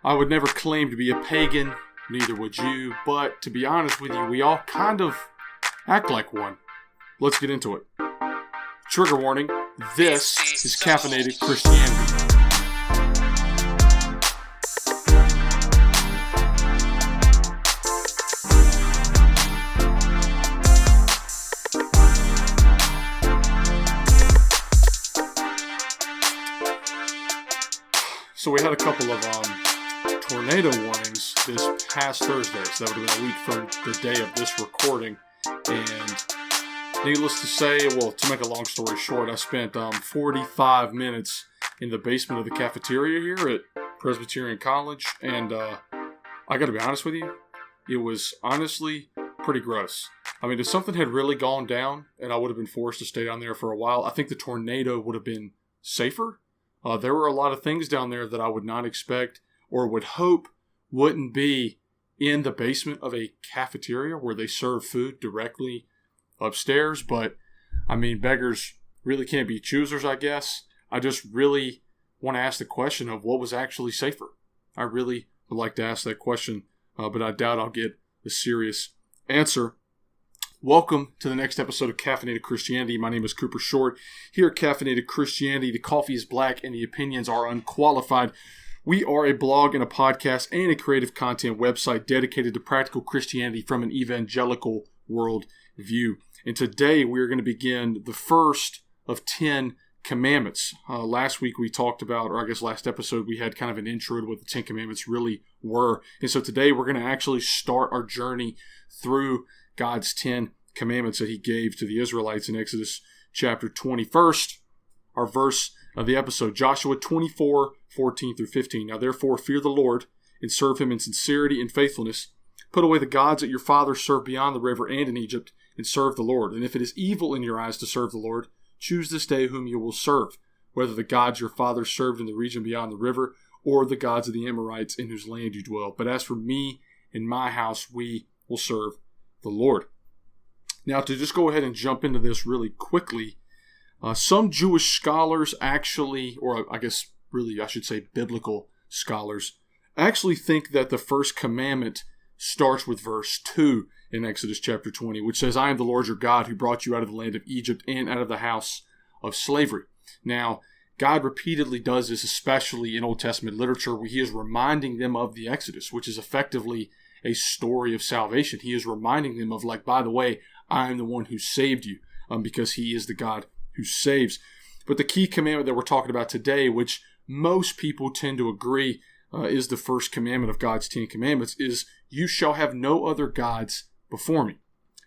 I would never claim to be a pagan, neither would you, but to be honest with you, we all kind of act like one. Let's get into it. Trigger warning, this is Caffeinated Christianity. So we had a couple of tornado warnings this past Thursday, so that would have been a week from the day of this recording. And needless to say, well, to make a long story short, I spent 45 minutes in the basement of the cafeteria here at Presbyterian College, and I got to be honest with you, it was honestly pretty gross. I mean, if something had really gone down and I would have been forced to stay down there for a while, I think the tornado would have been safer. There were a lot of things down there that I would not expect or would hope wouldn't be in the basement of a cafeteria where they serve food directly upstairs. But, I mean, beggars really can't be choosers, I guess. I just really want to ask the question of what was actually safer. I really would like to ask that question, but I doubt I'll get a serious answer. Welcome to the next episode of Caffeinated Christianity. My name is Cooper Short. Here at Caffeinated Christianity, the coffee is black and the opinions are unqualified. We are a blog and a podcast and a creative content website dedicated to practical Christianity from an evangelical world view. And today we are going to begin the first of 10 commandments. Last week we talked about, or I guess last episode, we had kind of an intro to what the 10 commandments really were. And so today we're going to actually start our journey through God's 10 commandments that he gave to the Israelites in Exodus chapter 20. First, our verse of the episode, Joshua 24:14 through 15. Now therefore fear the Lord and serve him in sincerity and faithfulness. Put away the gods that your fathers served beyond the river and in Egypt, and serve the Lord. And if it is evil in your eyes to serve the Lord, choose this day whom you will serve, whether the gods your fathers served in the region beyond the river, or the gods of the Amorites in whose land you dwell. But as for me and my house, we will serve the Lord. Now, to just go ahead and jump into this really quickly, some Jewish scholars actually, or I guess really I should say biblical scholars, actually think that the first commandment starts with verse 2 in Exodus chapter 20, which says, I am the Lord your God who brought you out of the land of Egypt and out of the house of slavery. Now, God repeatedly does this, especially in Old Testament literature, where he is reminding them of the Exodus, which is effectively a story of salvation. He is reminding them of, like, by the way, I am the one who saved you, because he is the God who saves. But the key commandment that we're talking about today, which most people tend to agree is the first commandment of God's 10 commandments, is you shall have no other gods before me.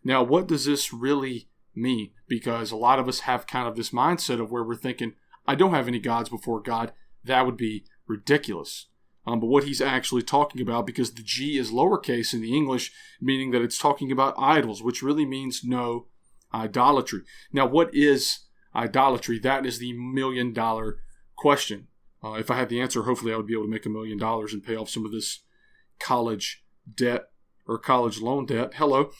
Now, what does this really mean? Because a lot of us have kind of this mindset of where we're thinking, I don't have any gods before God. That would be ridiculous. But what he's actually talking about, because the G is lowercase in the English, meaning that it's talking about idols, which really means no idolatry. Now, what is idolatry? That is the $1,000,000 question. If I had the answer, hopefully I would be able to make $1 million and pay off some of this college debt or college loan debt. Hello.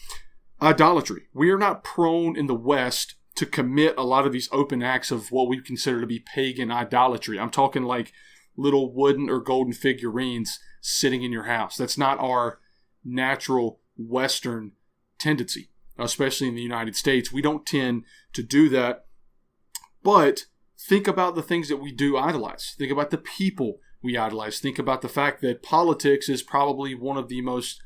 Idolatry. We are not prone in the West to commit a lot of these open acts of what we consider to be pagan idolatry. I'm talking like little wooden or golden figurines sitting in your house. That's not our natural Western tendency, especially in the United States. We don't tend to do that. But think about the things that we do idolize. Think about the people we idolize. Think about the fact that politics is probably one of the most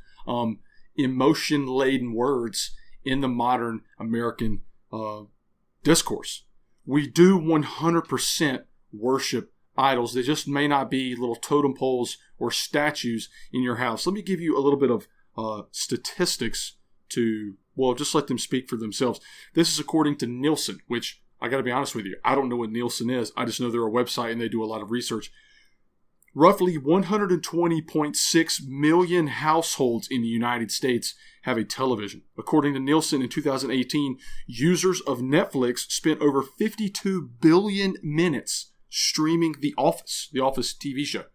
emotion-laden words in the modern American discourse. We do 100% worship idols. They just may not be little totem poles or statues in your house. Let me give you a little bit of statistics to, well, just let them speak for themselves. This is according to Nielsen, which I got to be honest with you, I don't know what Nielsen is. I just know they're a website and they do a lot of research. Roughly 120.6 million households in the United States have a television. According to Nielsen, in 2018, users of Netflix spent over 52 billion minutes streaming The Office TV show.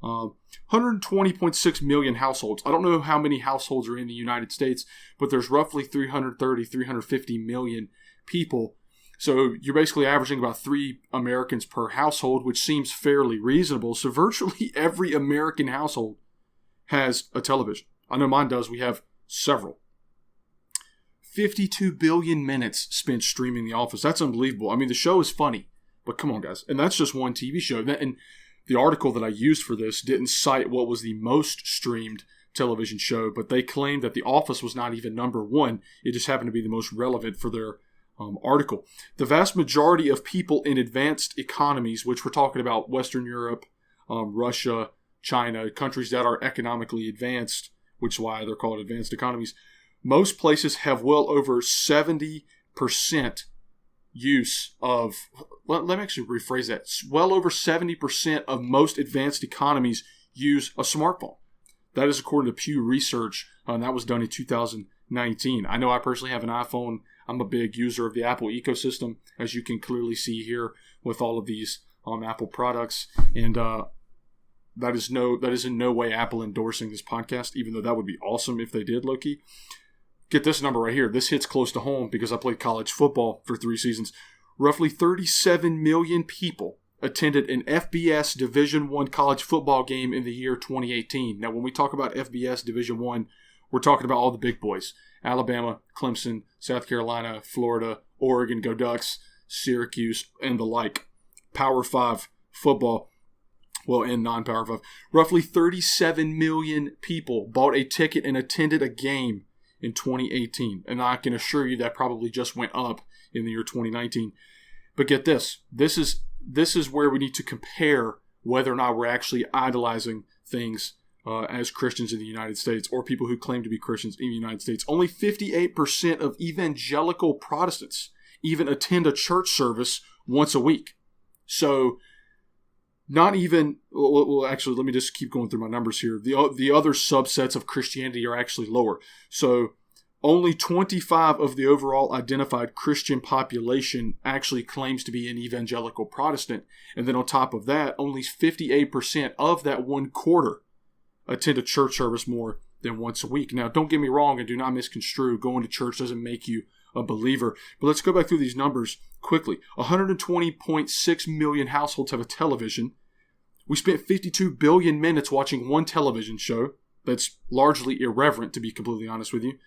120.6 million households. I don't know how many households are in the United States, but there's roughly 350 million people So you're basically averaging about 3 Americans per household, which seems fairly reasonable. So virtually every American household has a television. I know mine does. We have several. 52 billion minutes spent streaming The Office. That's unbelievable. I mean, the show is funny, but come on, guys. And that's just one TV show. And the article that I used for this didn't cite what was the most streamed television show, but they claimed that The Office was not even number one. It just happened to be the most relevant for their article. The vast majority of people in advanced economies, which we're talking about Western Europe, Russia, China, countries that are economically advanced, which is why they're called advanced economies, most places have well over 70% use of, let me actually rephrase that, well over 70% of most advanced economies use a smartphone. That is according to Pew Research, and that was done in 2019. I know I personally have an iPhone. I'm a big user of the Apple ecosystem, as you can clearly see here with all of these Apple products. And that is in no way Apple endorsing this podcast, even though that would be awesome if they did, low-key. Get this number right here. This hits close to home because I played college football for 3 seasons. Roughly 37 million people attended an FBS Division I college football game in the year 2018. Now, when we talk about FBS Division I, we're talking about all the big boys. Alabama, Clemson, South Carolina, Florida, Oregon, Go Ducks, Syracuse, and the like. Power 5 football, well, and non-Power 5. Roughly 37 million people bought a ticket and attended a game in 2018. And I can assure you that probably just went up in the year 2019. But get this. This is where we need to compare whether or not we're actually idolizing things as Christians in the United States, or people who claim to be Christians in the United States. Only 58% of evangelical Protestants even attend a church service once a week. So not even, well, actually, let me just keep going through my numbers here. The other subsets of Christianity are actually lower. So only 25 of the overall identified Christian population actually claims to be an evangelical Protestant. And then on top of that, only 58% of that 1/4 attend a church service more than once a week. Now, don't get me wrong and do not misconstrue. Going to church doesn't make you a believer. But let's go back through these numbers quickly. 120.6 million households have a television. We spent 52 billion minutes watching one television show that's largely irreverent, to be completely honest with you.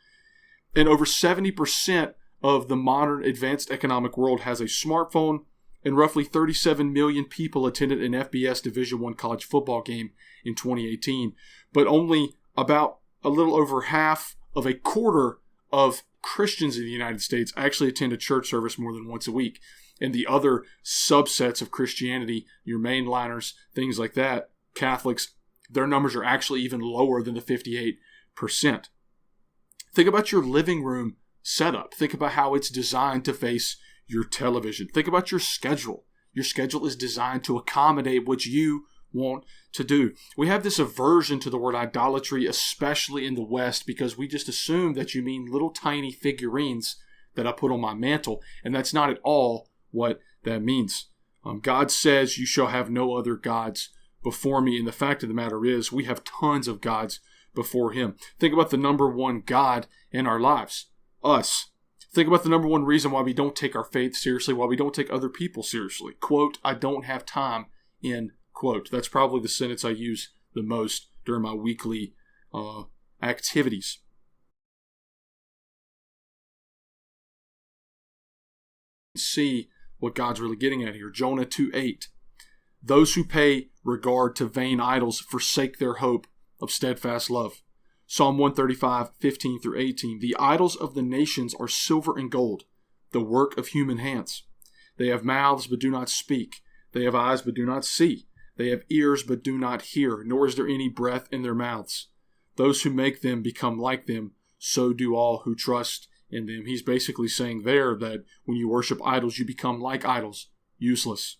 And over 70% of the modern advanced economic world has a smartphone, and roughly 37 million people attended an FBS Division I college football game in 2018. But only about a little over half of a quarter of Christians in the United States actually attend a church service more than once a week. And the other subsets of Christianity, your mainliners, things like that, Catholics, their numbers are actually even lower than the 58%. Think about your living room setup. Think about how it's designed to face your television. Think about your schedule. Your schedule is designed to accommodate what you want to do. We have this aversion to the word idolatry, especially in the West, because we just assume that you mean little tiny figurines that I put on my mantle, and that's not at all what that means. God says, "You shall have no other gods before me," and the fact of the matter is, we have tons of gods before him. Think about the number one God in our lives, us. Think about the number one reason why we don't take our faith seriously, why we don't take other people seriously. Quote, "I don't have time," end quote. That's probably the sentence I use the most during my weekly activities. See what God's really getting at here. Jonah 2:8. Those who pay regard to vain idols forsake their hope of steadfast love. Psalm 135:15-18. The idols of the nations are silver and gold, the work of human hands. They have mouths but do not speak. They have eyes but do not see. They have ears but do not hear, nor is there any breath in their mouths. Those who make them become like them, so do all who trust in them. He's basically saying there that when you worship idols, you become like idols, useless.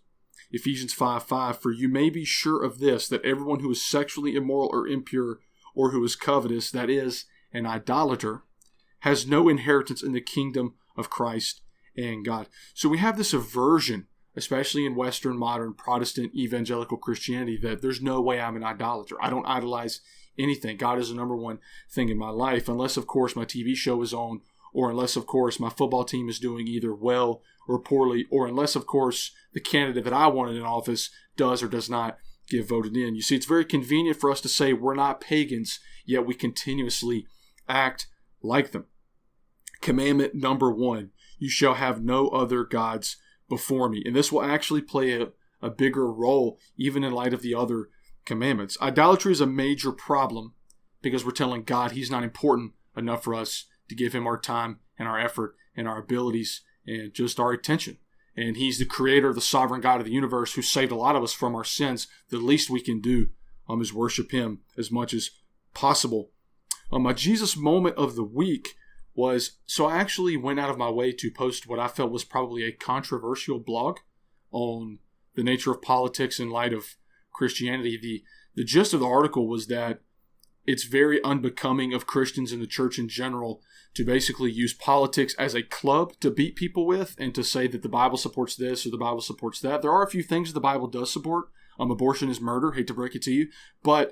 Ephesians 5:5, for you may be sure of this, that everyone who is sexually immoral or impure, or who is covetous, that is, an idolater, has no inheritance in the kingdom of Christ and God. So we have this aversion, especially in Western, modern, Protestant, evangelical Christianity, that there's no way I'm an idolater. I don't idolize anything. God is the number one thing in my life, unless, of course, my TV show is on, or unless, of course, my football team is doing either well or poorly, or unless, of course, the candidate that I wanted in office does or does not get voted in. You see, it's very convenient for us to say we're not pagans, yet we continuously act like them. Commandment number 1, you shall have no other gods before me. And this will actually play a bigger role even in light of the other commandments. Idolatry is a major problem because we're telling God he's not important enough for us to give him our time and our effort and our abilities and just our attention. And he's the creator, the sovereign God of the universe who saved a lot of us from our sins. The least we can do is worship him as much as possible. My Jesus moment of the week was, so I actually went out of my way to post what I felt was probably a controversial blog on the nature of politics in light of Christianity. The gist of the article was that it's very unbecoming of Christians in the church in general to basically use politics as a club to beat people with and to say that the Bible supports this or the Bible supports that. There are a few things that the Bible does support. Abortion is murder, hate to break it to you. But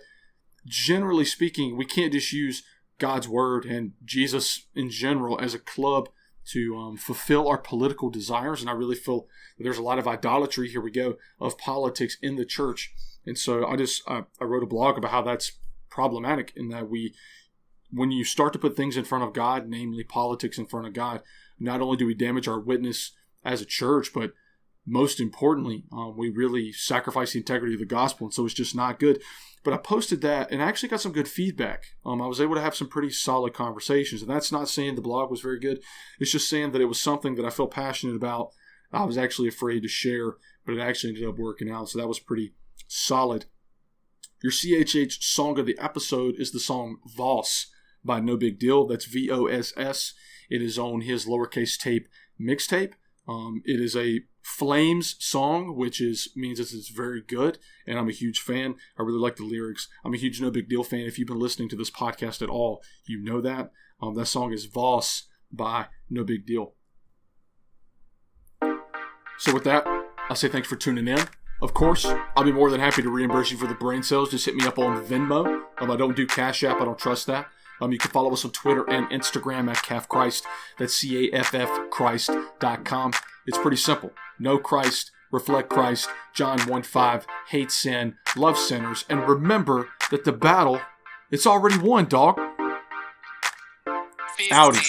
generally speaking, we can't just use God's word and Jesus in general as a club to fulfill our political desires. And I really feel that there's a lot of idolatry, here we go, of politics in the church. And so I wrote a blog about how that's problematic, in that when you start to put things in front of God, namely politics in front of God, not only do we damage our witness as a church, but most importantly, we really sacrifice the integrity of the gospel. And so it's just not good. But I posted that and I actually got some good feedback. I was able to have some pretty solid conversations. And that's not saying the blog was very good. It's just saying that it was something that I felt passionate about. I was actually afraid to share, but it actually ended up working out. So that was pretty solid. Your CHH song of the episode is the song Voss by No Big Deal. That's VOSS. It is on his lowercase tape mixtape. It is a Flames song, which means it's very good, and I'm a huge fan. I really like the lyrics. I'm a huge No Big Deal fan. If you've been listening to this podcast at all, you know that. That song is Voss by No Big Deal. So with that, I'll say thanks for tuning in. Of course, I'll be more than happy to reimburse you for the brain cells. Just hit me up on Venmo. I don't do Cash App. I don't trust that. You can follow us on Twitter and Instagram at CaffChrist. That's CAFFChrist.com. It's pretty simple. Know Christ, reflect Christ, John 1:5, hate sin, love sinners, and remember that the battle, it's already won, dog. Audi.